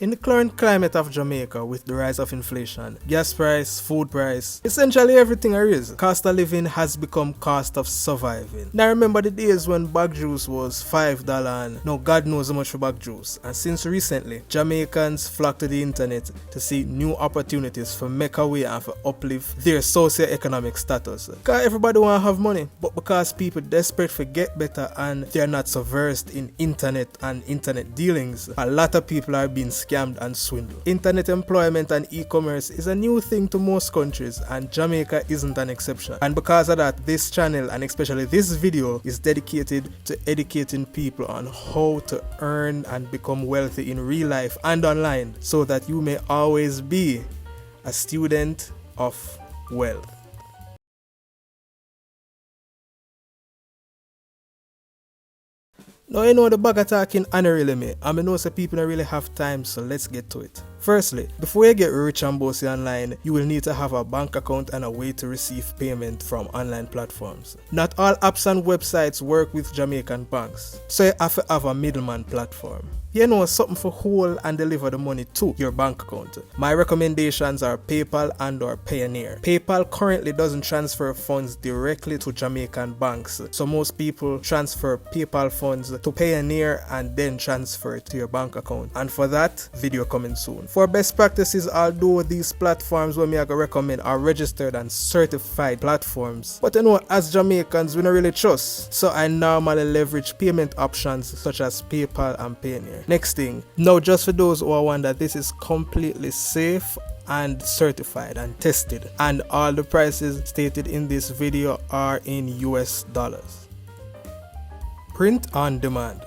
In the current climate of Jamaica, with the rise of inflation, gas price, food price, essentially everything is. Cost of living has become cost of surviving. Now remember the days when bag juice was $5 and now God knows how much for bag juice. And since recently, Jamaicans flock to the internet to see new opportunities for make a way and for uplift their socio-economic status. Because everybody want to have money, but because people desperate for get better and they are not so versed in internet and internet dealings, a lot of people are being scammed and swindled. Internet employment and e-commerce is a new thing to most countries, and Jamaica isn't an exception. And because of that, this channel and especially this video is dedicated to educating people on how to earn and become wealthy in real life and online, so that you may always be a student of wealth. Now you know the bag talking and really me. I know some people don't really have time, so let's get to it. Firstly, before you get rich and bossy online, you will need to have a bank account and a way to receive payment from online platforms. Not all apps and websites work with Jamaican banks, so you have to have a middleman platform. You know, something for hold and deliver the money to your bank account. My recommendations are PayPal and or Payoneer. PayPal currently doesn't transfer funds directly to Jamaican banks, so most people transfer PayPal funds to Payoneer and then transfer it to your bank account. And for that, video coming soon. For best practices, although these platforms what me I recommend are registered and certified platforms, but you know, as Jamaicans we don't really trust, so I normally leverage payment options such as PayPal and Payoneer. Next thing, now just for those who are wondering, this is completely safe and certified and tested, and all the prices stated in this video are in US dollars. Print on demand.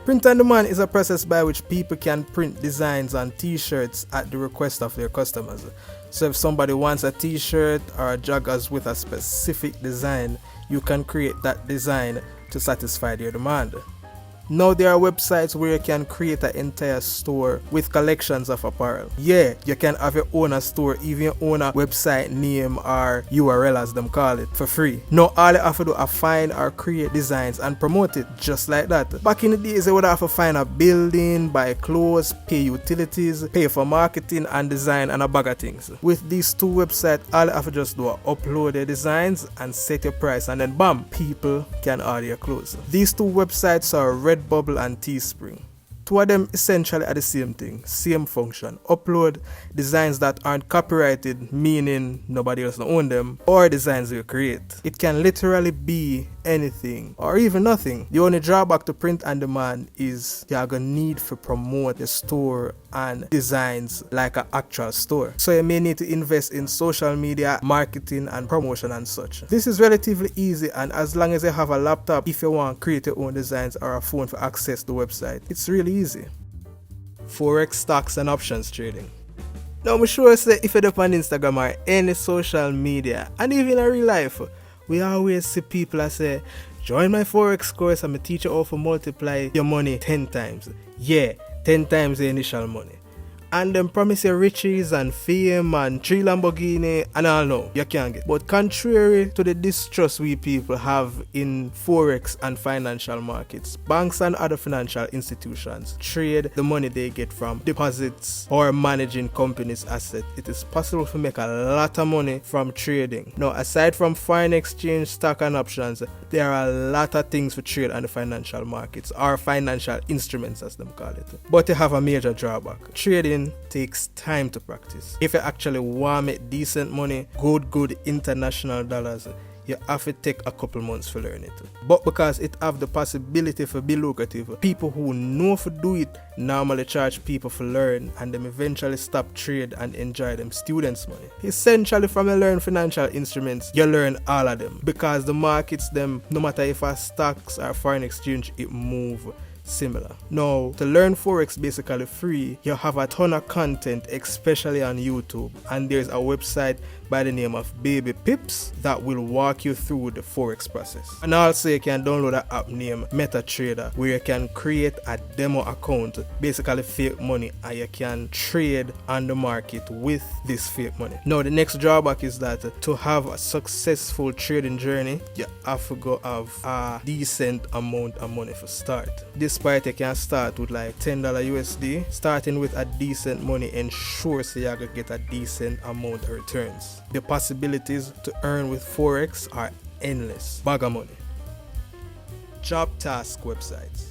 Print on demand is a process by which people can print designs on t-shirts at the request of their customers. So if somebody wants a t-shirt or a joggers with a specific design, you can create that design to satisfy their demand. Now there are websites where you can create an entire store with collections of apparel. Yeah, you can have your own store, even your own website name or URL as them call it, for free. Now all you have to do is find or create designs and promote it just like that. Back in the days you would have to find a building, buy clothes, pay utilities, pay for marketing and design and a bag of things. With these two websites, all you have to just do is upload your designs and set your price, and then bam, people can order your clothes. These two websites are Redbubble and Teespring. Two of them essentially are the same thing, same function. Upload designs that aren't copyrighted, meaning nobody else owns them, or designs you create. It can literally be anything or even nothing. The only drawback to print on demand is you're gonna need to promote the store and designs like an actual store. So you may need to invest in social media, marketing and promotion and such. This is relatively easy, and as long as you have a laptop, if you want to create your own designs, or a phone for access the website, it's really easy. Forex, stocks and options trading. Now I'm sure say if you're up on Instagram or any social media, and even in real life, we always see people that say, join my Forex course and I teach you how to multiply your money 10 times. Yeah, 10 times the initial money. And then promise you riches and fame and 3 Lamborghini and all. No, you can't get. But contrary to the distrust we people have in Forex and financial markets, banks and other financial institutions trade the money they get from deposits or managing companies' assets. It is possible to make a lot of money from trading. Now, aside from foreign exchange, stock and options, there are a lot of things to trade on the financial markets, or financial instruments as them call it. But you have a major drawback. Trading takes time to practice. If you actually want to make decent money, good international dollars, you have to take a couple months to learn it. But because it have the possibility to be lucrative, people who know to do it normally charge people for learn, and them eventually stop trade and enjoy them students' money. Essentially, from you learn financial instruments, you learn all of them, because the markets them, no matter if a stocks or foreign exchange, it move similar. Now, to learn Forex basically free, you have a ton of content, especially on YouTube, and there's a website by the name of Baby Pips that will walk you through the Forex process. And also you can download an app named MetaTrader where you can create a demo account, basically fake money, and you can trade on the market with this fake money. Now the next drawback is that to have a successful trading journey, you have to go have a decent amount of money for start. This This party can start with like $10 USD. Starting with a decent money ensures you're gonna get a decent amount of returns. The possibilities to earn with Forex are endless. Bag of money. Job task websites.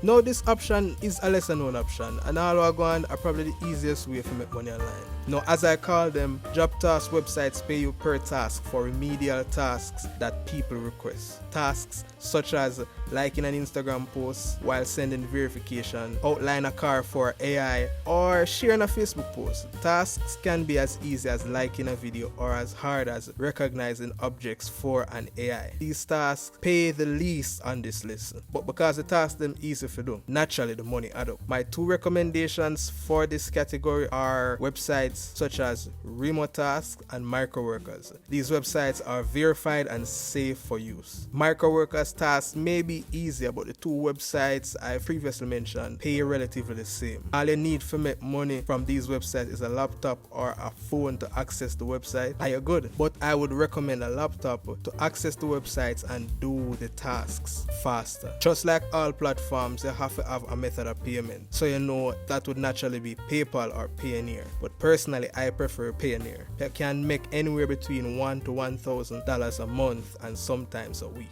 Now this option is a lesser known option, and all I go on are probably the easiest way to make money online. Now, as I call them, job task websites pay you per task for remedial tasks that people request. Tasks such as liking an Instagram post while sending verification, outline a car for AI, or sharing a Facebook post. Tasks can be as easy as liking a video or as hard as recognizing objects for an AI. These tasks pay the least on this list, but because the tasks them easy to do, naturally the money add up. My two recommendations for this category are websites such as Remote Tasks and Microworkers. These websites are verified and safe for use. Microworkers tasks may be easier, but the two websites I previously mentioned pay relatively the same. All you need to make money from these websites is a laptop or a phone to access the website, and you're good. But I would recommend a laptop to access the websites and do the tasks faster. Just like all platforms, you have to have a method of payment, so you know that would naturally be PayPal or Payoneer. But personally, I prefer Payoneer. You can make anywhere between $1,000 to $1,000 a month and sometimes a week.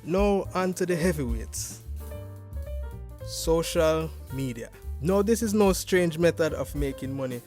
Now on to the heavyweights. Social media. Now this is no strange method of making money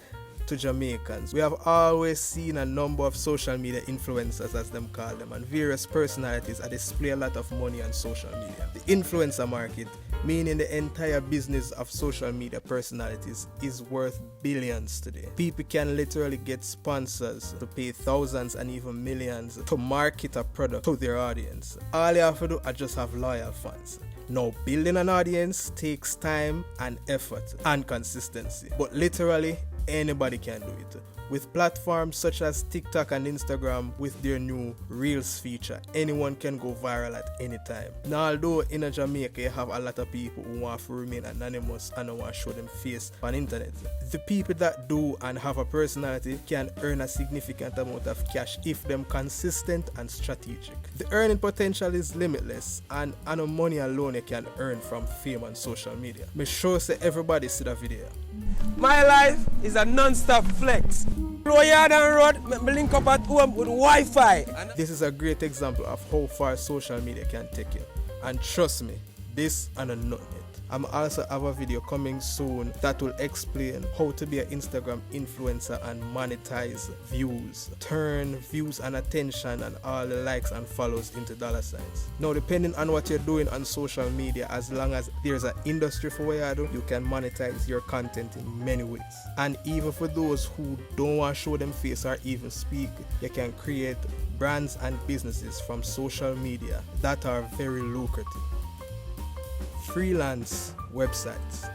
to Jamaicans. We have always seen a number of social media influencers, as them call them, and various personalities that display a lot of money on social media. The influencer market, meaning the entire business of social media personalities, is worth billions today. People can literally get sponsors to pay thousands and even millions to market a product to their audience. All you have to do is just have loyal fans. Now, building an audience takes time and effort and consistency, but literally anybody can do it. With platforms such as TikTok and Instagram with their new Reels feature, anyone can go viral at any time. Now, although in Jamaica you have a lot of people who want to remain anonymous and don't want to show them face on the internet, the people that do and have a personality can earn a significant amount of cash if them consistent and strategic. The earning potential is limitless, and on money alone you can earn from fame on social media. Make sure say everybody see the video. My life is a non-stop flex. Blow yard and road, make me link up at home with Wi-Fi. This is a great example of how far social media can take you. And trust me, this and a nut yet. I'm also have a video coming soon that will explain how to be an Instagram influencer and monetize views. Turn views and attention and all the likes and follows into dollar signs. Now, depending on what you're doing on social media, as long as there's an industry for what you do, you can monetize your content in many ways. And even for those who don't want to show them face or even speak, you can create brands and businesses from social media that are very lucrative. Freelance websites.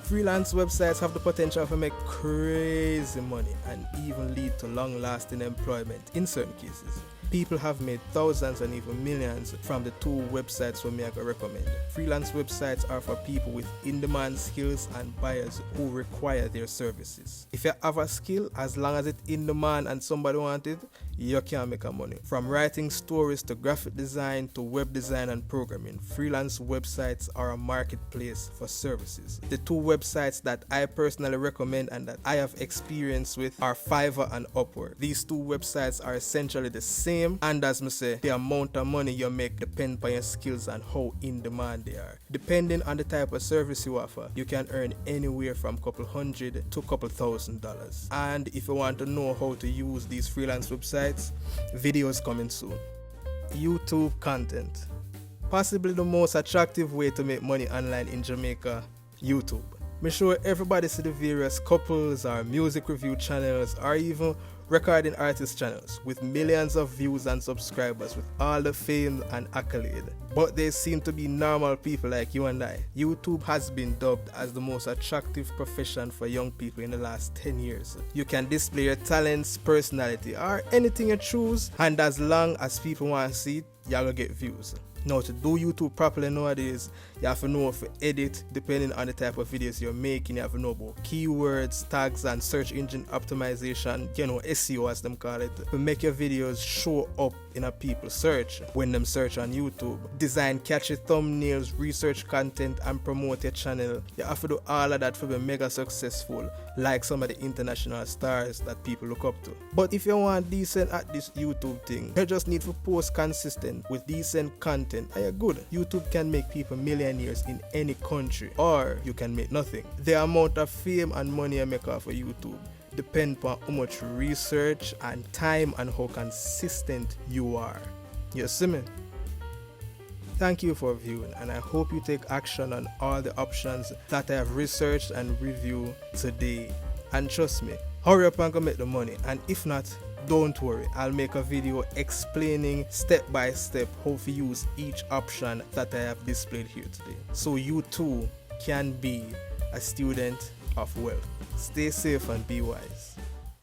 Freelance websites have the potential to make crazy money and even lead to long-lasting employment in certain cases. People have made thousands and even millions from the two websites we may recommend. Freelance websites are for people with in-demand skills and buyers who require their services. If you have a skill, as long as it's in demand and somebody wants it, you can make a money. From writing stories to graphic design to web design and programming, freelance websites are a marketplace for services. The two websites that I personally recommend and that I have experience with are Fiverr and Upwork. These two websites are essentially the same, and as me say, the amount of money you make depends on your skills and how in demand they are. Depending on the type of service you offer, you can earn anywhere from $200 to $1,000. And if you want to know how to use these freelance websites, videos coming soon. YouTube content. Possibly the most attractive way to make money online in Jamaica, YouTube. Make sure everybody see the various couples or music review channels or even recording artist channels with millions of views and subscribers with all the fame and accolade. But they seem to be normal people like you and I. YouTube has been dubbed as the most attractive profession for young people in the last 10 years. You can display your talents, personality, or anything you choose, and as long as people want to see it, you're gonna get views. Now, to do YouTube properly nowadays, You have to know if to edit depending on the type of videos you're making. You have to know about keywords, tags, and search engine optimization, SEO as them call it, to make your videos show up in a people's search when them search on YouTube. Design catchy thumbnails, research content, and promote your channel. You have to do all of that to be mega successful, like some of the international stars that people look up to. But if you want decent at this YouTube thing, you just need to post consistent with decent content and you're good. YouTube can make people millionaires in any country, or you can make nothing. The amount of fame and money you make off of YouTube depend on how much research and time and how consistent you are. You see me? Thank you for viewing, and I hope you take action on all the options that I have researched and reviewed today. And trust me, hurry up and go make the money, and if not, don't worry, I'll make a video explaining step by step how to use each option that I have displayed here today, so you too can be a student of wealth. Stay safe and be wise.